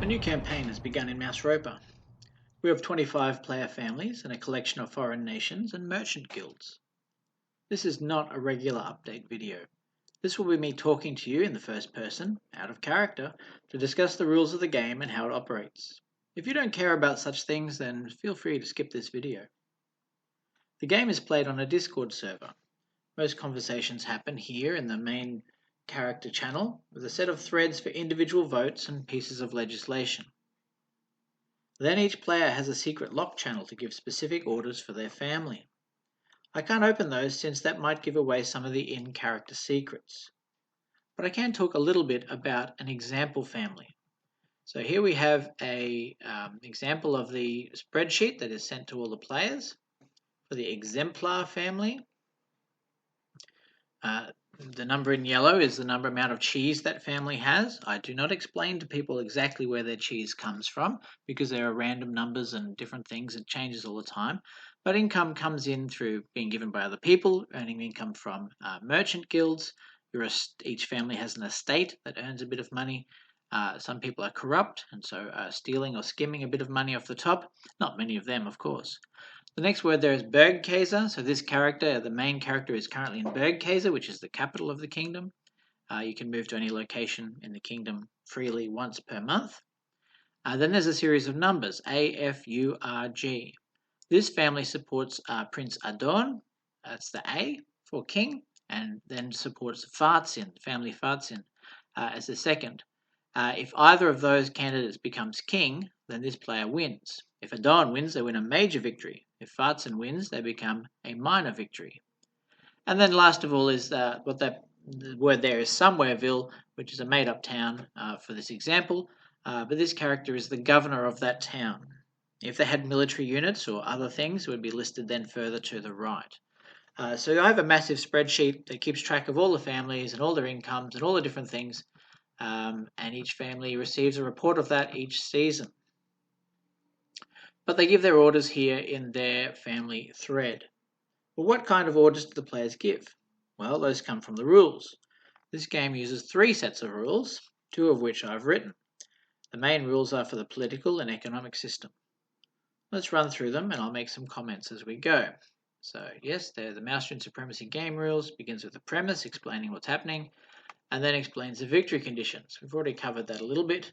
A new campaign has begun in Mouse Roper. We have 25 player families and a collection of foreign nations and merchant guilds. This is not a regular update video. This will be me talking to you in the first person, out of character, to discuss the rules of the game and how it operates. If you don't care about such things, then feel free to skip this video. The game is played on a Discord server. Most conversations happen here in the main character channel with a set of threads for individual votes and pieces of legislation. Then each player has a secret lock channel to give specific orders for their family. I can't open those since that might give away some of the in-character secrets. But I can talk a little bit about an example family. So here we have an example of the spreadsheet that is sent to all the players. For the exemplar family, the number in yellow is the amount of cheese that family has. I do not explain to people exactly where their cheese comes from because there are random numbers and different things. It changes all the time. But income comes in through being given by other people, earning income from merchant guilds. Each family has an estate that earns a bit of money. Some people are corrupt and so stealing or skimming a bit of money off the top. Not many of them, of course. The next word there is Bergkaiser. So this character, the main character, is currently in Bergkaiser, which is the capital of the kingdom. You can move to any location in the kingdom freely once per month. Then there's a series of numbers, A, F, U, R, G. This family supports Prince Adorn, that's the A for king, and then supports Farzin, family Farzin, as the second. If either of those candidates becomes king, then this player wins. If Adorn wins, they win a major victory. If Farzin wins, they become a minor victory. And then last of all is the word there is Somewhereville, which is a made-up town for this example. But this character is the governor of that town. If they had military units or other things, it would be listed then further to the right. So I have a massive spreadsheet that keeps track of all the families and all their incomes and all the different things. And each family receives a report of that each season. But they give their orders here in their family thread. Well, what kind of orders do the players give? Well, those come from the rules. This game uses 3 sets of rules, 2 of which I've written. The main rules are for the political and economic system. Let's run through them and I'll make some comments as we go. So yes, they're the Mousetrain Supremacy game rules. Begins with the premise, explaining what's happening, and then explains the victory conditions. We've already covered that a little bit.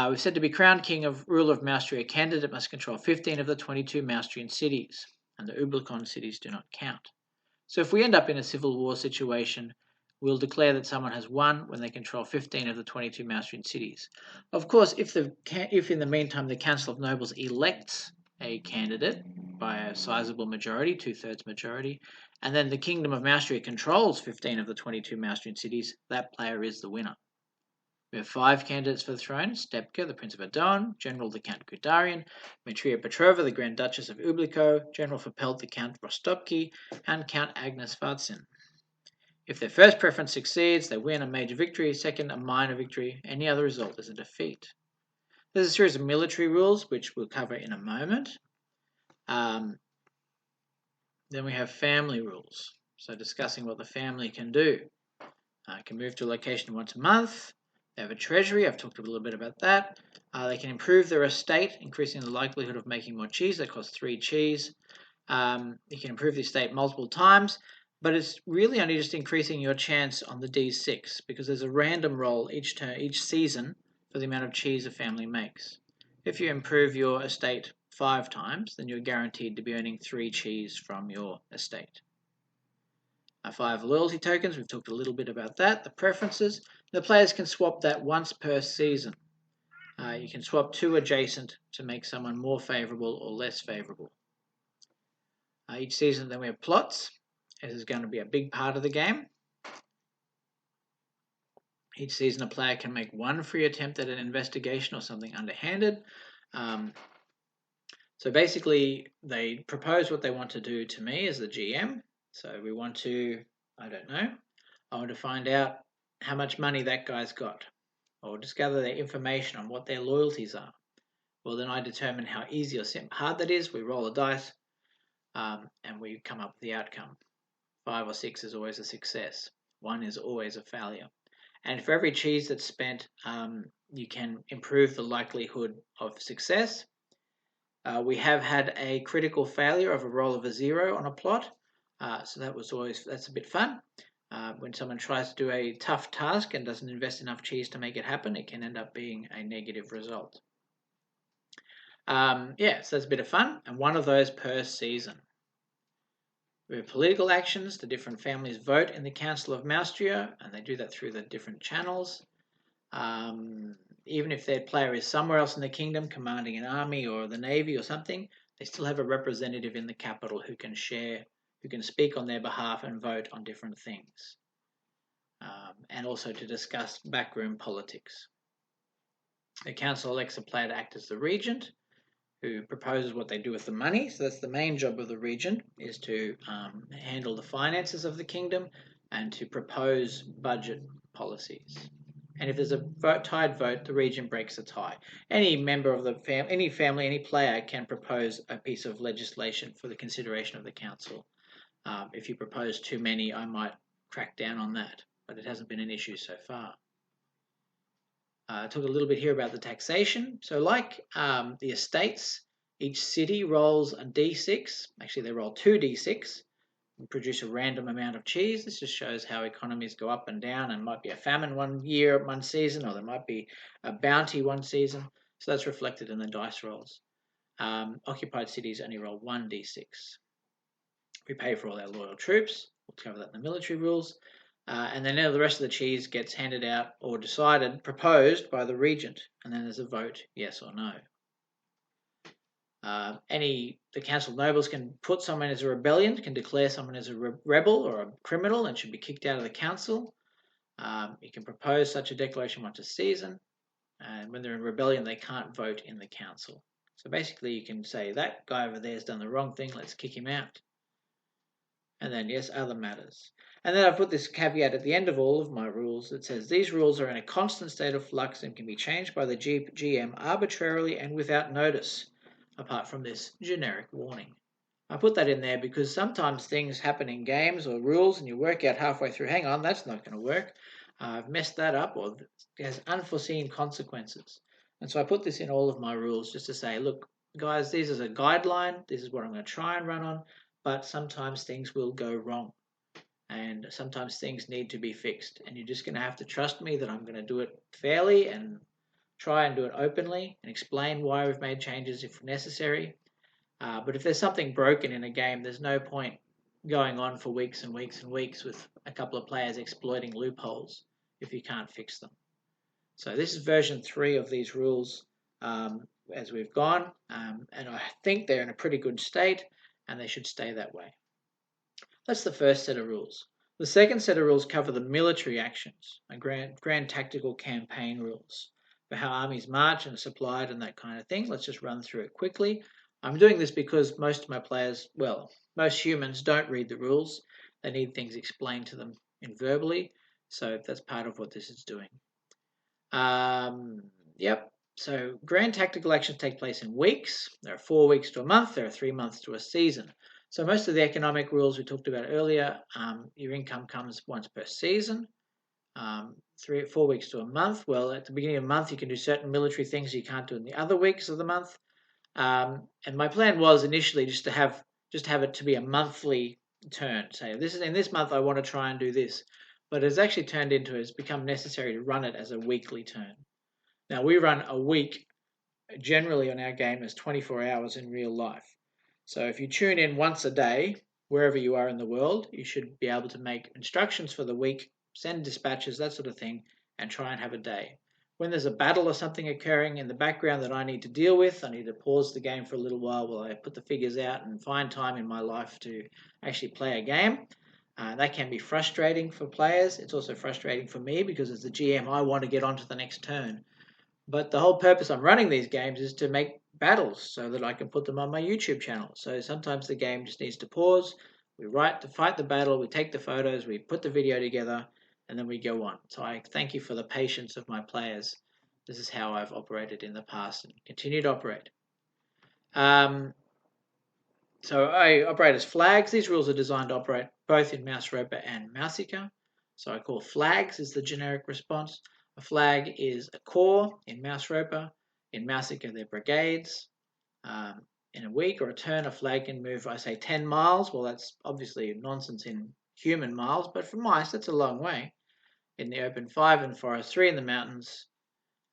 We've said to be crowned king of ruler of Moustria, a candidate must control 15 of the 22 Moustrian cities, and the Ublicon cities do not count. So if we end up in a civil war situation, we'll declare that someone has won when they control 15 of the 22 Moustrian cities. Of course, if in the meantime the Council of Nobles elects a candidate by a sizable majority, 2/3 majority, and then the Kingdom of Moustria controls 15 of the 22 Moustrian cities, that player is the winner. We have 5 candidates for the throne: Stepka, the Prince of Adon, General the Count Gudarian, Maitreya Petrova, the Grand Duchess of Ublico, General Fopelt, the Count Rostopki, and Count Agnes Farzin. If their first preference succeeds, they win a major victory, second a minor victory, any other result is a defeat. There's a series of military rules, which we'll cover in a moment. Then we have family rules, so discussing what the family can do. Can move to a location once a month. They have a treasury. I've talked a little bit about that. They can improve their estate, increasing the likelihood of making more cheese. That costs 3 cheese. You can improve the estate multiple times, but it's really only just increasing your chance on the D6 because there's a random roll each season for the amount of cheese a family makes. If you improve your estate 5 times, then you're guaranteed to be earning 3 cheese from your estate. 5 loyalty tokens, we've talked a little bit about that. The preferences, the players can swap that once per season. You can swap 2 adjacent to make someone more favourable or less favourable. Each season then we have plots. This is going to be a big part of the game. Each season a player can make 1 free attempt at an investigation or something underhanded. So basically they propose what they want to do to me as the GM. So we want to, I want to find out how much money that guy's got, or just gather their information on what their loyalties are. Well, then I determine how easy or hard that is. We roll a dice, and we come up with the outcome. 5 or 6 is always a success. 1 is always a failure. And for every cheese that's spent you can improve the likelihood of success. We have had a critical failure of a roll of a 0 on a plot, so that's a bit fun. When someone tries to do a tough task and doesn't invest enough cheese to make it happen, it can end up being a negative result. So that's a bit of fun, and one of those per season. We have political actions. The different families vote in the Council of Maustria, and they do that through the different channels. Even if their player is somewhere else in the kingdom, commanding an army or the navy or something, they still have a representative in the capital who can speak on their behalf and vote on different things, and also to discuss backroom politics. The council elects a player to act as the regent, who proposes what they do with the money. So that's the main job of the regent, is to handle the finances of the kingdom and to propose budget policies. And if there's a tied vote, the regent breaks the tie. Any member of the any family, any player can propose a piece of legislation for the consideration of the council. If you propose too many, I might crack down on that, but it hasn't been an issue so far. Talk a little bit here about the taxation. So like the estates, each city rolls a d6. Actually, they roll 2 d6 and produce a random amount of cheese. This just shows how economies go up and down, and might be a famine one year, one season, or there might be a bounty one season. So that's reflected in the dice rolls. Occupied cities only roll 1 d6. We pay for all our loyal troops. We'll cover that in the military rules. And then the rest of the cheese gets handed out or decided, proposed by the regent, and then there's a vote, yes or no. The council of nobles can put someone as a rebellion, can declare someone as a rebel or a criminal and should be kicked out of the council. You can propose such a declaration once a season, and when they're in rebellion, they can't vote in the council. So basically, you can say that guy over there has done the wrong thing. Let's kick him out. And then, yes, other matters. And then I've put this caveat at the end of all of my rules that says these rules are in a constant state of flux and can be changed by the GM arbitrarily and without notice, apart from this generic warning. I put that in there because sometimes things happen in games or rules and you work out halfway through, hang on, that's not going to work. I've messed that up, or it has unforeseen consequences. And so I put this in all of my rules just to say, look, guys, this is a guideline. This is what I'm going to try and run on. But sometimes things will go wrong and sometimes things need to be fixed. And you're just going to have to trust me that I'm going to do it fairly and try and do it openly and explain why we've made changes if necessary. But if there's something broken in a game, there's no point going on for weeks and weeks and weeks with a couple of players exploiting loopholes if you can't fix them. So this is version 3 of these rules as we've gone. And I think they're in a pretty good state, and they should stay that way. That's the first set of rules. The second set of rules cover the military actions, and grand tactical campaign rules for how armies march and are supplied and that kind of thing. Let's just run through it quickly. I'm doing this because most of my players, most humans don't read the rules. They need things explained to them verbally, so that's part of what this is doing. So grand tactical actions take place in weeks. There are 4 weeks to a month. There are 3 months to a season. So most of the economic rules we talked about earlier, your income comes once per season. 4 weeks to a month. Well, at the beginning of the month, you can do certain military things you can't do in the other weeks of the month. And my plan was initially just to have it to be a monthly turn. Say in this month I want to try and do this, but it's actually it's become necessary to run it as a weekly turn. Now we run a week generally on our game as 24 hours in real life. So if you tune in once a day, wherever you are in the world, you should be able to make instructions for the week, send dispatches, that sort of thing, and try and have a day. When there's a battle or something occurring in the background that I need to deal with, I need to pause the game for a little while I put the figures out and find time in my life to actually play a game. That can be frustrating for players. It's also frustrating for me because as the GM, I want to get on to the next turn. But the whole purpose I'm running these games is to make battles so that I can put them on my YouTube channel. So sometimes the game just needs to pause. We fight the battle, we take the photos, we put the video together, and then we go on. So I thank you for the patience of my players. This is how I've operated in the past and continue to operate. So I operate as flags. These rules are designed to operate both in Mouse Roper and Mouseika. So I call flags is the generic response. A flag is a corps in Mouse Roper. In Mouseseeker, they're brigades. In a week or a turn, a flag can move, I say, 10 miles. Well, that's obviously nonsense in human miles, but for mice, that's a long way. In the open, 5, in forest, 3 in the mountains.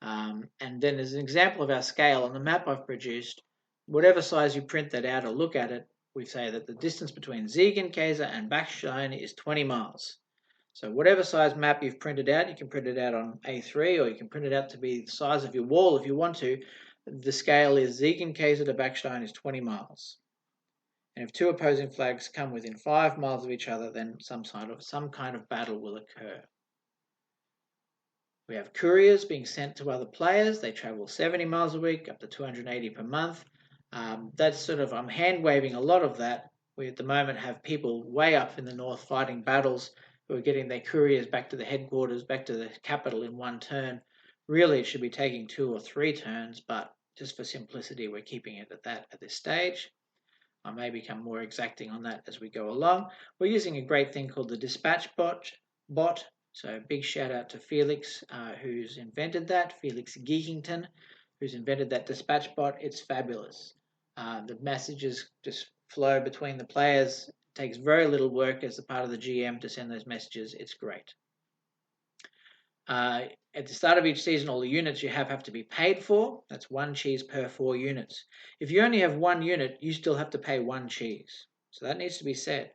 And then there's an example of our scale on the map I've produced. Whatever size you print that out or look at it, we say that the distance between Ziegenkäse and Bachstein is 20 miles. So whatever size map you've printed out, you can print it out on A3 or you can print it out to be the size of your wall if you want to. The scale is Ziegenkäse to Bachstein is 20 miles. And if two opposing flags come within 5 miles of each other, then some kind of battle will occur. We have couriers being sent to other players. They travel 70 miles a week, up to 280 per month. That's sort of, I'm hand-waving a lot of that. We at the moment have people way up in the north fighting battles who are getting their couriers back to the headquarters, back to the capital in one turn. Really, it should be taking 2 or 3 turns, but just for simplicity, we're keeping it at that at this stage. I may become more exacting on that as we go along. We're using a great thing called the dispatch bot. So big shout out to Felix, who's invented that, Felix Geekington, who's invented that dispatch bot. It's fabulous. The messages just flow between the players. It takes very little work as a part of the GM to send those messages. It's great. At the start of each season, all the units you have to be paid for. That's 1 cheese per 4 units. If you only have 1 unit, you still have to pay 1 cheese. So that needs to be said.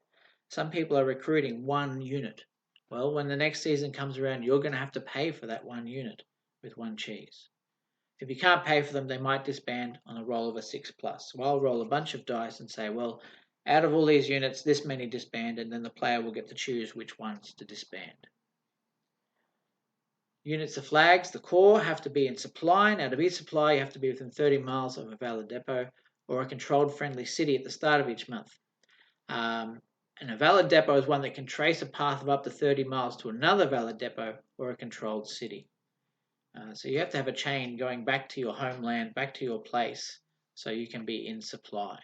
Some people are recruiting 1 unit. Well, when the next season comes around, you're going to have to pay for that 1 unit with 1 cheese. If you can't pay for them, they might disband on a roll of a 6+. So I'll roll a bunch of dice and say, well, out of all these units, this many disband, and then the player will get to choose which ones to disband. Units of flags, the corps, have to be in supply. Now, to be supply, you have to be within 30 miles of a valid depot or a controlled friendly city at the start of each month. And a valid depot is one that can trace a path of up to 30 miles to another valid depot or a controlled city. So you have to have a chain going back to your homeland, back to your place, so you can be in supply.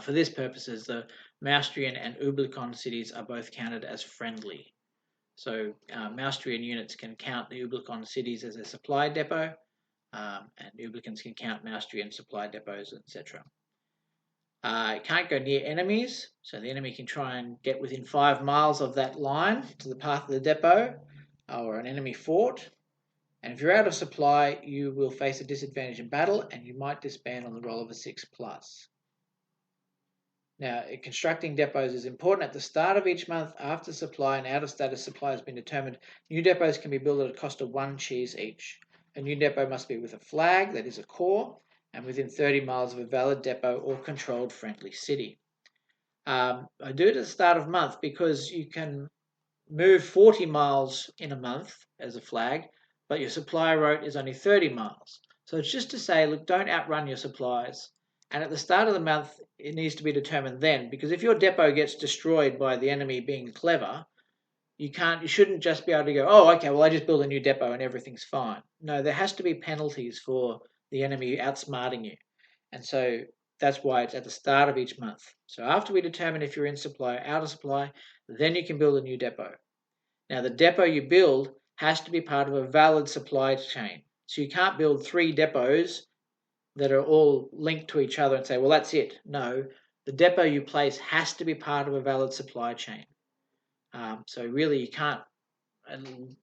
For this purposes, the Maustrian and Ublicon cities are both counted as friendly. So Maustrian units can count the Ublicon cities as a supply depot, and Ublicans can count Maustrian supply depots, etc. It can't go near enemies, so the enemy can try and get within 5 miles of that line to the path of the depot or an enemy fort. And if you're out of supply, you will face a disadvantage in battle and you might disband on the roll of a 6+. Now, constructing depots is important. At the start of each month, after supply and out-of-status supply has been determined, new depots can be built at a cost of 1 cheese each. A new depot must be with a flag, that is a corps, and within 30 miles of a valid depot or controlled friendly city. I do it at the start of month because you can move 40 miles in a month as a flag, but your supply route is only 30 miles. So it's just to say, look, don't outrun your supplies. And at the start of the month, it needs to be determined then, because if your depot gets destroyed by the enemy being clever, you shouldn't just be able to go, oh, okay, well, I just build a new depot and everything's fine. No, there has to be penalties for the enemy outsmarting you. And so that's why it's at the start of each month. So after we determine if you're in supply or out of supply, then you can build a new depot. Now, the depot you build has to be part of a valid supply chain. So you can't build 3 depots that are all linked to each other and say, well, that's it. No, the depot you place has to be part of a valid supply chain. So really, you can't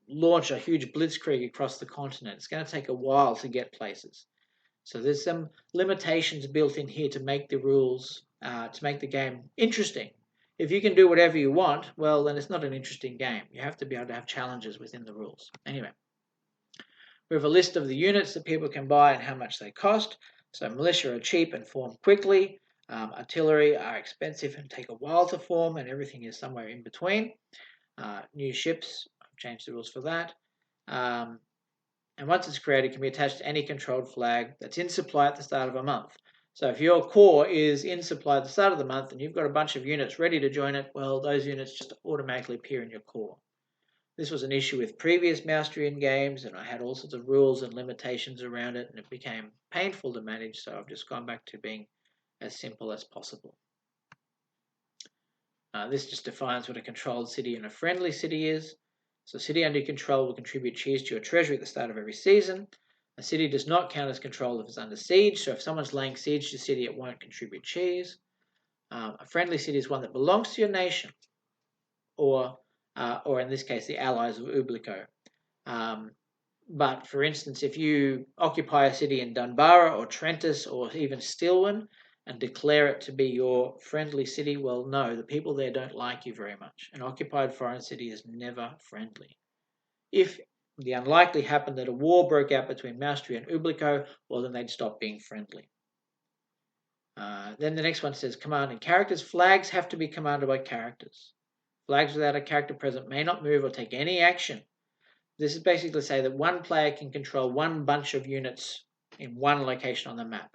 launch a huge blitzkrieg across the continent. It's going to take a while to get places. So there's some limitations built in here to make the rules, to make the game interesting. If you can do whatever you want, well, then it's not an interesting game. You have to be able to have challenges within the rules. Anyway, we have a list of the units that people can buy and how much they cost. So militia are cheap and form quickly. Artillery are expensive and take a while to form, and everything is somewhere in between. New ships, I've changed the rules for that. And once it's created, it can be attached to any controlled flag that's in supply at the start of a month. So if your corps is in supply at the start of the month and you've got a bunch of units ready to join it, well, those units just automatically appear in your corps. This was an issue with previous Maustrian games, and I had all sorts of rules and limitations around it, and it became painful to manage, so I've just gone back to being as simple as possible. This just defines what a controlled city and a friendly city is. So a city under your control will contribute cheese to your treasury at the start of every season. A city does not count as control if it's under siege. So if someone's laying siege to a city, it won't contribute cheese. A friendly city is one that belongs to your nation, or in this case, the allies of Ublico. But for instance, if you occupy a city in Dunbarra or Trentus or even Stilwyn and declare it to be your friendly city, well, no, the people there don't like you very much. An occupied foreign city is never friendly. If the unlikely happened that a war broke out between Maustria and Ublico, well, then they'd stop being friendly. Then the next one says commanding characters. Flags have to be commanded by characters. Flags without a character present may not move or take any action. This is basically to say that one player can control one bunch of units in one location on the map.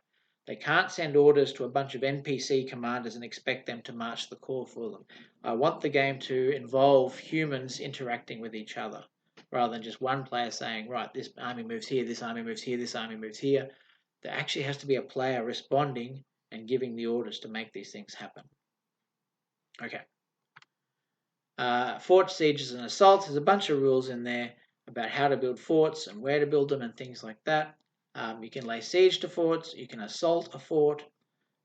They can't send orders to a bunch of NPC commanders and expect them to march the core for them. I want the game to involve humans interacting with each other, rather than just one player saying, right, this army moves here, this army moves here, this army moves here. There actually has to be a player responding and giving the orders to make these things happen. Okay. Fort sieges and assaults. There's a bunch of rules in there about how to build forts and where to build them and things like that. You can lay siege to forts, you can assault a fort,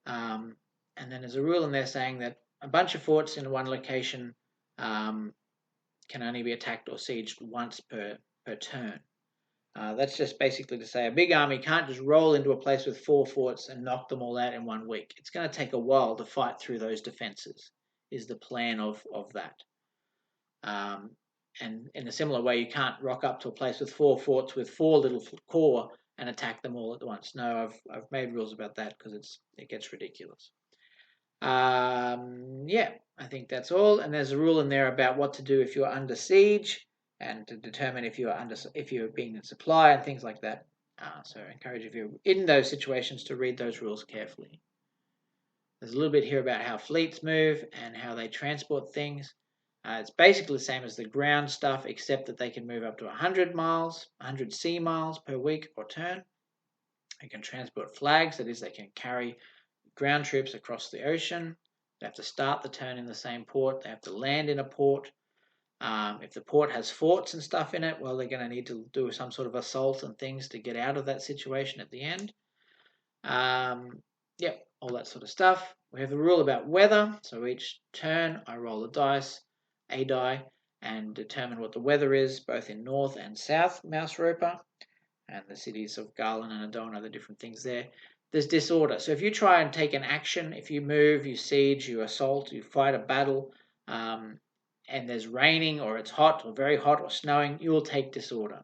and then there's a rule in there saying that a bunch of forts in one location can only be attacked or sieged once per turn. That's just basically to say a big army can't just roll into a place with 4 forts and knock them all out in 1 week. It's going to take a while to fight through those defenses, is the plan of that. And in a similar way, you can't rock up to a place with 4 forts with 4 little core and attack them all at once. No, I've made rules about that because it gets ridiculous. Yeah, I think that's all. And there's a rule in there about what to do if you're under siege and to determine if you're being in supply and things like that. So I encourage if you're in those situations to read those rules carefully. There's a little bit here about how fleets move and how they transport things. It's basically the same as the ground stuff, except that they can move up to 100 sea miles per week or turn. They can transport flags, that is, they can carry ground troops across the ocean. They have to start the turn in the same port. They have to land in a port. If the port has forts and stuff in it, well, they're going to need to do some sort of assault and things to get out of that situation at the end. Yep, all that sort of stuff. We have the rule about weather. So each turn, I roll a die, and determine what the weather is, both in North and South Mouse-Ropa, and the cities of Garland and Adona, the different things there. There's disorder. So if you try and take an action, if you move, you siege, you assault, you fight a battle, and there's raining or it's hot or very hot or snowing, you will take disorder.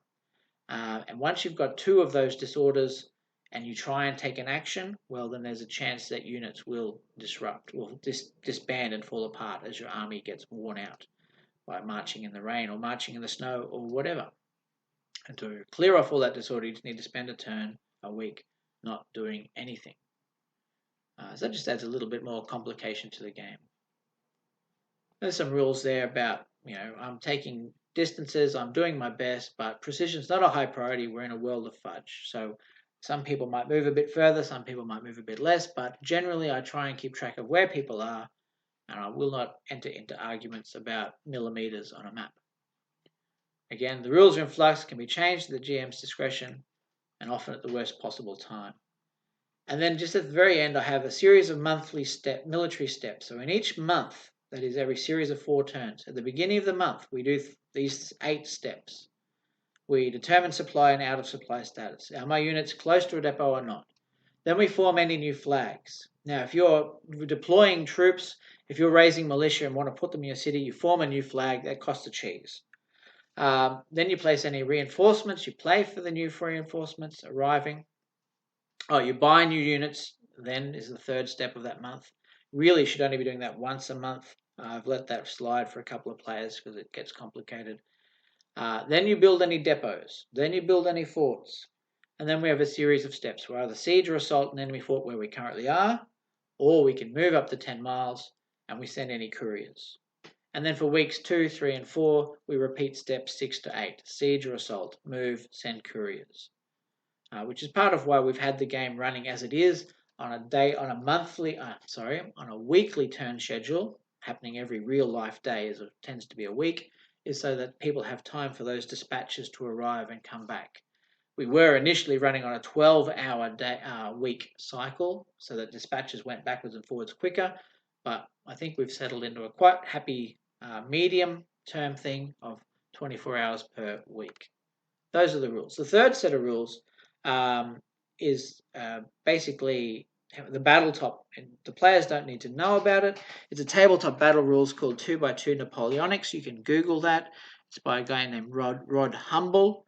And once you've got 2 of those disorders and you try and take an action, well, then there's a chance that units will disband and fall apart as your army gets worn out by marching in the rain or marching in the snow or whatever. And to clear off all that disorder, you just need to spend a turn a week not doing anything. So that just adds a little bit more complication to the game. There's some rules there about, I'm taking distances, I'm doing my best, but precision's not a high priority. We're in a world of fudge. So some people might move a bit further, some people might move a bit less, but generally I try and keep track of where people are, and I will not enter into arguments about millimeters on a map. Again, the rules are in flux, can be changed at the GM's discretion, and often at the worst possible time. And then just at the very end, I have a series of monthly military steps. So in each month, that is every series of 4 turns, at the beginning of the month, we do these 8 steps. We determine supply and out of supply status. Are my units close to a depot or not? Then we form any new flags. Now, if you're deploying troops, if you're raising militia and want to put them in your city, you form a new flag that costs a cheese. Then you place any reinforcements. You play for the new reinforcements arriving. You buy new units, then is the 3rd step of that month. Really should only be doing that once a month. I've let that slide for a couple of players because it gets complicated. Then you build any depots. Then you build any forts. And then we have a series of steps. We either siege or assault an enemy fort where we currently are, or we can move up to 10 miles and we send any couriers. And then for weeks 2, 3, and 4, we repeat steps 6 to 8. Siege or assault, move, send couriers. Which is part of why we've had the game running as it is on a weekly turn schedule, happening every real life day, as it tends to be a week, is so that people have time for those dispatches to arrive and come back. We were initially running on a 12-hour week cycle so that dispatches went backwards and forwards quicker, but I think we've settled into a quite happy medium term thing of 24 hours per week. Those are the rules. The third set of rules is basically the battle top, and the players don't need to know about it. It's a tabletop battle rules called 2x2 Napoleonics. You can Google that. It's by a guy named Rod Humble,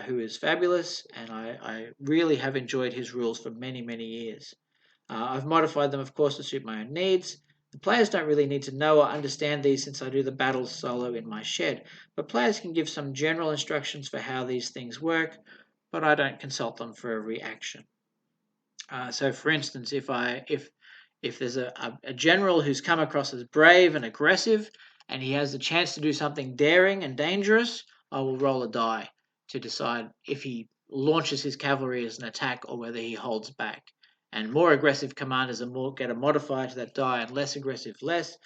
who is fabulous, and I really have enjoyed his rules for many, many years. I've modified them, of course, to suit my own needs. The players don't really need to know or understand these since I do the battles solo in my shed, but players can give some general instructions for how these things work, but I don't consult them for every action. So, for instance, if there's a general who's come across as brave and aggressive, and he has the chance to do something daring and dangerous, I will roll a die to decide if he launches his cavalry as an attack or whether he holds back. And more aggressive commanders get a modifier to that die, and less aggressive less.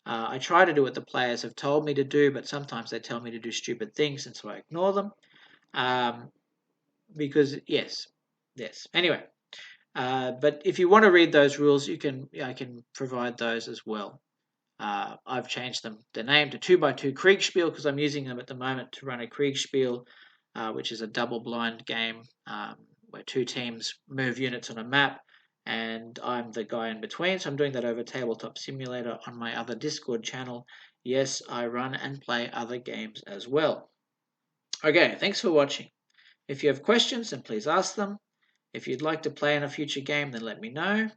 I try to do what the players have told me to do, but sometimes they tell me to do stupid things, and so I ignore them. Because yes. Anyway, but if you want to read those rules, I can provide those as well. I've changed the name to 2x2 Kriegspiel because I'm using them at the moment to run a Kriegspiel, which is a double-blind game where two teams move units on a map, and I'm the guy in between. So I'm doing that over Tabletop Simulator on my other Discord channel. Yes, I run and play other games as well. Okay, thanks for watching. If you have questions, then please ask them. If you'd like to play in a future game, then let me know.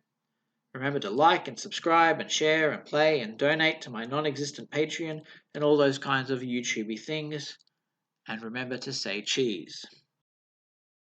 Remember to like and subscribe and share and play and donate to my non-existent Patreon and all those kinds of YouTubey things. And remember to say cheese.